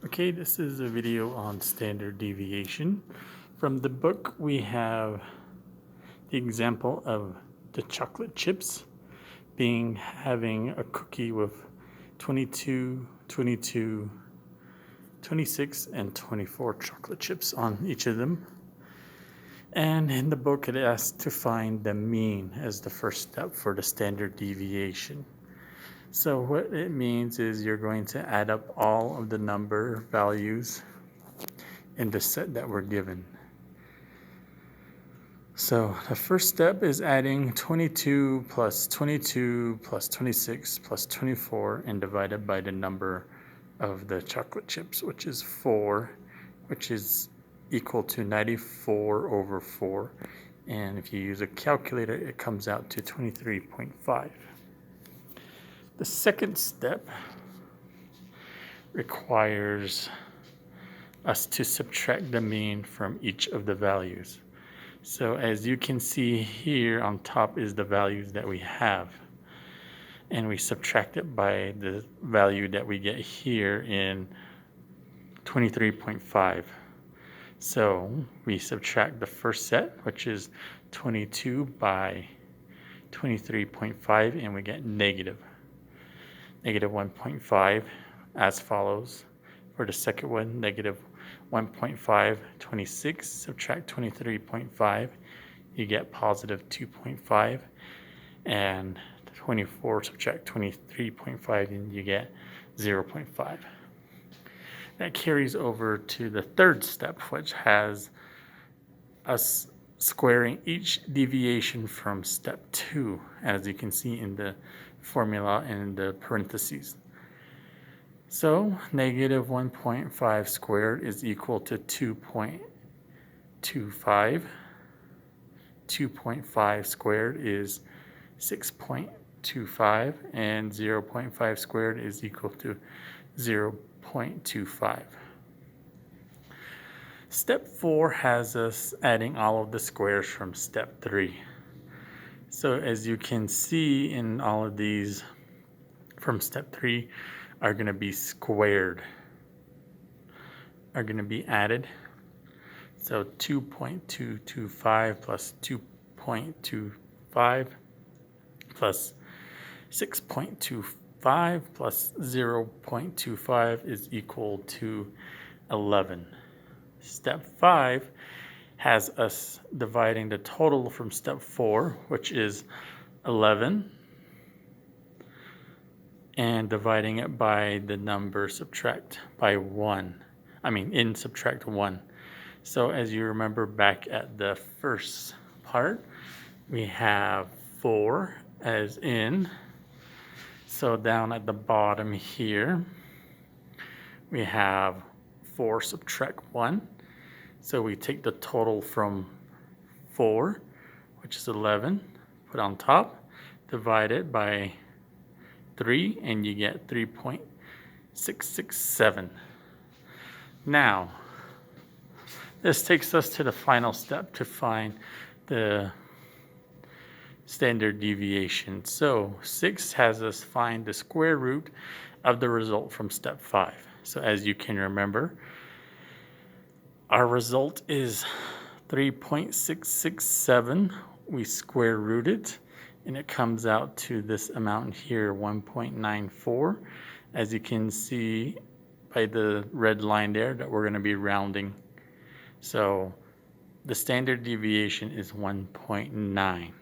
Okay, this is a video on standard deviation. From the book, we have the example of the chocolate chips having a cookie with 22, 22, 26, and 24 chocolate chips on each of them. And in the book, it asks to find the mean as the first step for the standard deviation. So what it means is you're going to add up all of the number values in the set that we're given. So the first step is adding 22 plus 22 plus 26 plus 24 and divided by the number of the chocolate chips, which is 4, which is equal to 94 over 4. And if you use a calculator, it comes out to 23.5. The second step requires us to subtract the mean from each of the values. So as you can see here on top is the values that we have. And we subtract it by the value that we get here in 23.5. So we subtract the first set, which is 22 by 23.5, and we get negative 1.5 as follows. For the second one, negative 1.5, 26, subtract 23.5, you get positive 2.5, and 24, subtract 23.5, and you get 0.5. That carries over to the third step, which has us squaring each deviation from step 2, as you can see in the formula and the parentheses. So negative 1.5 squared is equal to 2.25. 2.5 squared is 6.25, and 0.5 squared is equal to 0.25. Step 4 has us adding all of the squares from step 3. So as you can see in all of these from step 3 are going to be squared, are going to be added. So 2.225 plus 2.25 plus 6.25 plus 0.25 is equal to 11. Step 5 has us dividing the total from step 4, which is 11, and dividing it by the number subtract by 1. Subtract 1. So as you remember back at the first part, we have 4 as in. So down at the bottom here, we have 4 subtract 1. So we take the total from 4, which is 11, put on top, divide it by 3, and you get 3.667. Now, this takes us to the final step to find the standard deviation. So 6 has us find the square root of the result from step 5. So as you can remember, our result is 3.667. We square root it, and it comes out to this amount here, 1.94. As you can see by the red line there that we're going to be rounding. So the standard deviation is 1.9.